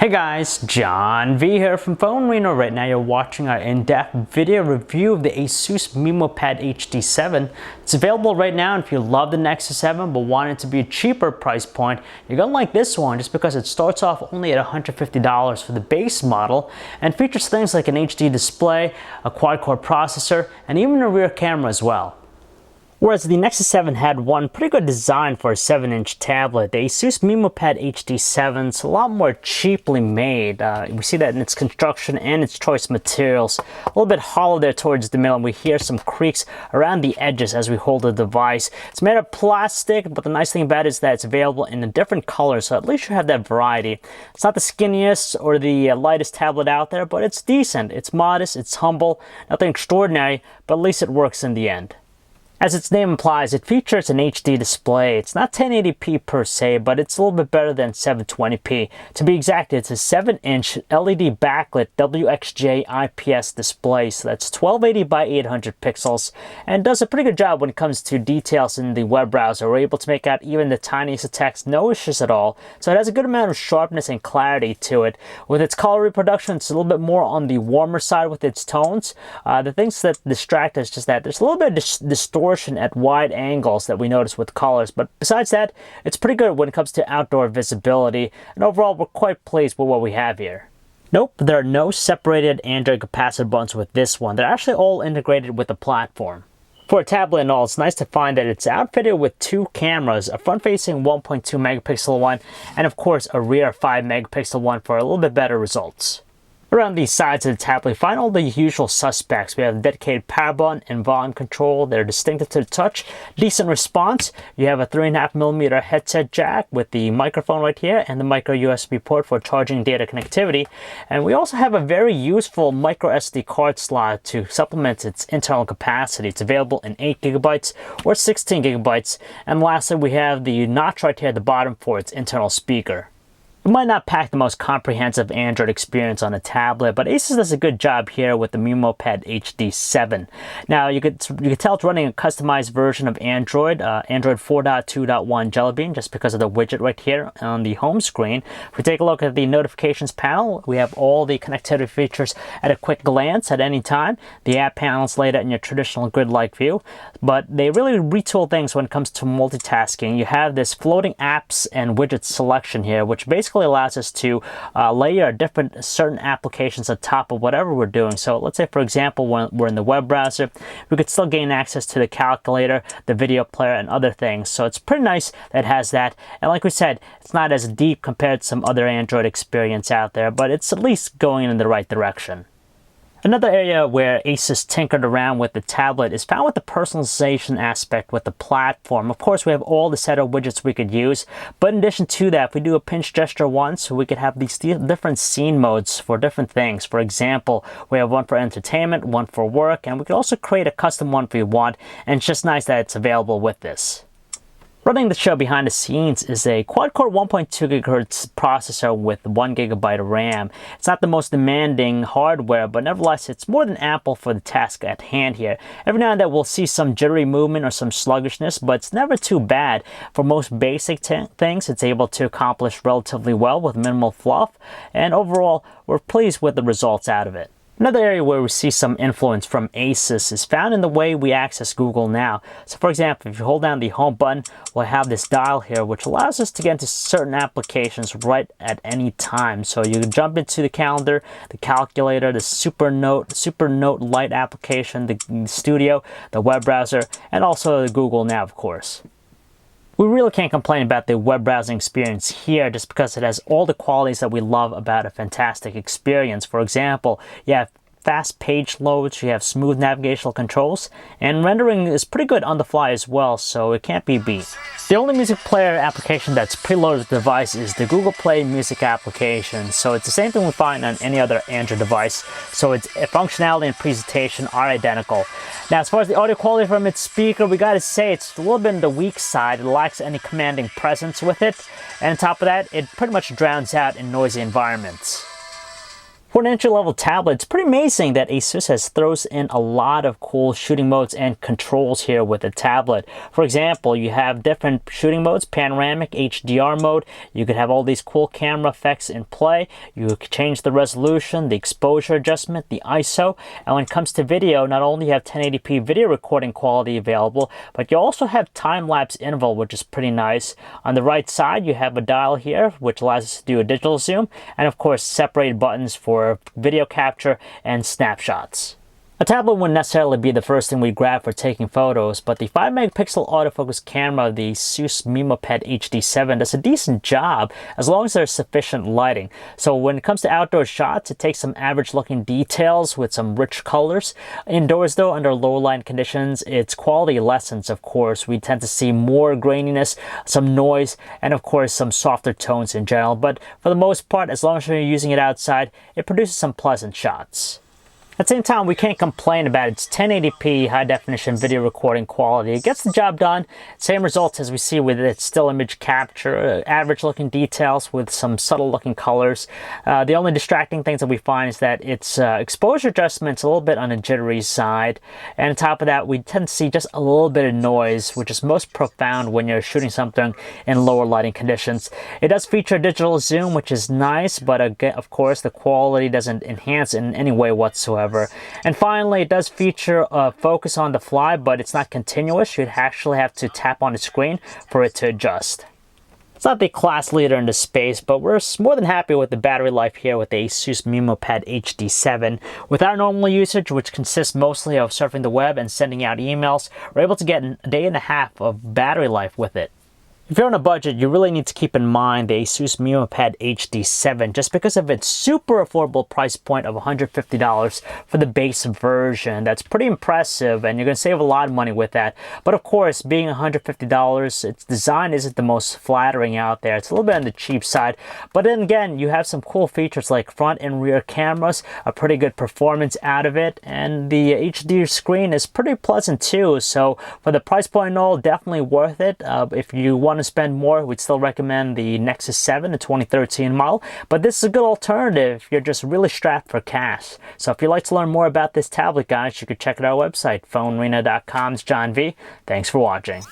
Hey guys, John V here from PhoneArena. Right now you're watching our in-depth video review of the Asus MeMo Pad HD7. It's available right now, and if you love the Nexus 7 but want it to be a cheaper price point, you're gonna like this one just because it starts off only at $150 for the base model and features things like an HD display, a quad-core processor, and even a rear camera as well. Whereas the Nexus 7 had one pretty good design for a 7-inch tablet, the Asus MeMo Pad HD7 is a lot more cheaply made. We see that in its construction and its choice materials. A little bit hollow there towards the middle, and we hear some creaks around the edges as we hold the device. It's made of plastic, but the nice thing about it is that it's available in a different color, so at least you have that variety. It's not the skinniest or the lightest tablet out there, but it's decent. It's modest, it's humble, nothing extraordinary, but at least it works in the end. As its name implies, it features an HD display. It's not 1080p per se, but it's a little bit better than 720p. To be exact, it's a 7-inch LED backlit WXJ IPS display, so that's 1280 by 800 pixels, and does a pretty good job when it comes to details in the web browser. We're able to make out even the tiniest of text, no issues at all. So it has a good amount of sharpness and clarity to it. With its color reproduction, it's a little bit more on the warmer side with its tones. The things that distract us is just that there's a little bit of distortion at wide angles that we notice with colors, but besides that, it's pretty good when it comes to outdoor visibility, and overall we're quite pleased with what we have here. Nope, there are no separated Android capacitor buttons with this one. They're actually all integrated with the platform. For a tablet and all, it's nice to find that it's outfitted with two cameras, a front-facing 1.2 megapixel one, and of course a rear 5 megapixel one for a little bit better results. Around the sides of the tablet, we find all the usual suspects. We have a dedicated power button and volume control. They're distinctive to the touch. Decent response. You have a 3.5mm headset jack with the microphone right here and the micro USB port for charging data connectivity. And we also have a very useful micro SD card slot to supplement its internal capacity. It's available in 8GB or 16GB. And lastly, we have the notch right here at the bottom for its internal speaker. It might not pack the most comprehensive Android experience on a tablet, but Asus does a good job here with the MeMo Pad HD7. Now, you could tell it's running a customized version of Android 4.2.1 Jelly Bean, just because of the widget right here on the home screen. If we take a look at the notifications panel, we have all the connectivity features at a quick glance at any time. The app panel is laid out in your traditional grid-like view, but they really retool things when it comes to multitasking. You have this floating apps and widgets selection here, which basically allows us to layer certain applications on top of whatever we're doing. So let's say, for example, when we're in the web browser, we could still gain access to the calculator, the video player, and other things. So it's pretty nice that it has that. And like we said, it's not as deep compared to some other Android experience out there, but it's at least going in the right direction. Another area where Asus tinkered around with the tablet is found with the personalization aspect with the platform. Of course, we have all the set of widgets we could use, but in addition to that, if we do a pinch gesture once, we could have these different scene modes for different things. For example, we have one for entertainment, one for work, and we could also create a custom one if we want, and it's just nice that it's available with this. Running the show behind the scenes is a quad-core 1.2 GHz processor with 1GB of RAM. It's not the most demanding hardware, but nevertheless, it's more than ample for the task at hand here. Every now and then we'll see some jittery movement or some sluggishness, but it's never too bad. For most basic things, it's able to accomplish relatively well with minimal fluff, and overall, we're pleased with the results out of it. Another area where we see some influence from Asus is found in the way we access Google Now. So for example, if you hold down the home button, we'll have this dial here, which allows us to get into certain applications right at any time. So you can jump into the calendar, the calculator, the Supernote Lite application, the studio, the web browser, and also the Google Now, of course. We really can't complain about the web browsing experience here just because it has all the qualities that we love about a fantastic experience. For example, you have fast page loads, you have smooth navigational controls, and rendering is pretty good on the fly as well, so it can't be beat. The only music player application that's preloaded with the device is the Google Play Music application, so it's the same thing we find on any other Android device, so its functionality and presentation are identical. Now, as far as the audio quality from its speaker, we gotta say it's a little bit on the weak side. It lacks any commanding presence with it, and on top of that, it pretty much drowns out in noisy environments. For an entry-level tablet, it's pretty amazing that Asus throws in a lot of cool shooting modes and controls here with the tablet. For example, you have different shooting modes, panoramic, HDR mode. You could have all these cool camera effects in play. You could change the resolution, the exposure adjustment, the ISO. And when it comes to video, not only you have 1080p video recording quality available, but you also have time-lapse interval, which is pretty nice. On the right side, you have a dial here, which allows us to do a digital zoom, and of course, separated buttons for video capture and snapshots. A tablet wouldn't necessarily be the first thing we grab for taking photos, but the 5-megapixel autofocus camera of the Asus MeMo Pad HD7 does a decent job as long as there's sufficient lighting. So when it comes to outdoor shots, it takes some average looking details with some rich colors. Indoors though, under low light conditions, its quality lessens, of course. We tend to see more graininess, some noise, and of course some softer tones in general. But for the most part, as long as you're using it outside, it produces some pleasant shots. At the same time, we can't complain about its 1080p high-definition video recording quality. It gets the job done. Same results as we see with its still image capture, average-looking details with some subtle-looking colors. The only distracting things that we find is that its exposure adjustment's a little bit on the jittery side. And on top of that, we tend to see just a little bit of noise, which is most profound when you're shooting something in lower lighting conditions. It does feature digital zoom, which is nice, but again, of course, the quality doesn't enhance in any way whatsoever. And finally, it does feature focus on the fly, but it's not continuous. You'd actually have to tap on the screen for it to adjust. It's not the class leader in the space, but we're more than happy with the battery life here with the Asus MeMo Pad HD7. With our normal usage, which consists mostly of surfing the web and sending out emails, we're able to get a day and a half of battery life with it. If you're on a budget, you really need to keep in mind the Asus MeMo Pad HD7 just because of its super affordable price point of $150 for the base version. That's pretty impressive, and you're going to save a lot of money with that. But of course, being $150, its design isn't the most flattering out there. It's a little bit on the cheap side. But then again, you have some cool features like front and rear cameras, a pretty good performance out of it, and the HD screen is pretty pleasant too. So for the price point and all, definitely worth it. If you want to spend more, we'd still recommend the Nexus 7, the 2013 model, but this is a good alternative if you're just really strapped for cash. So if you'd like to learn more about this tablet, guys, you could check out our website, PhoneArena.com. It's John V. Thanks for watching.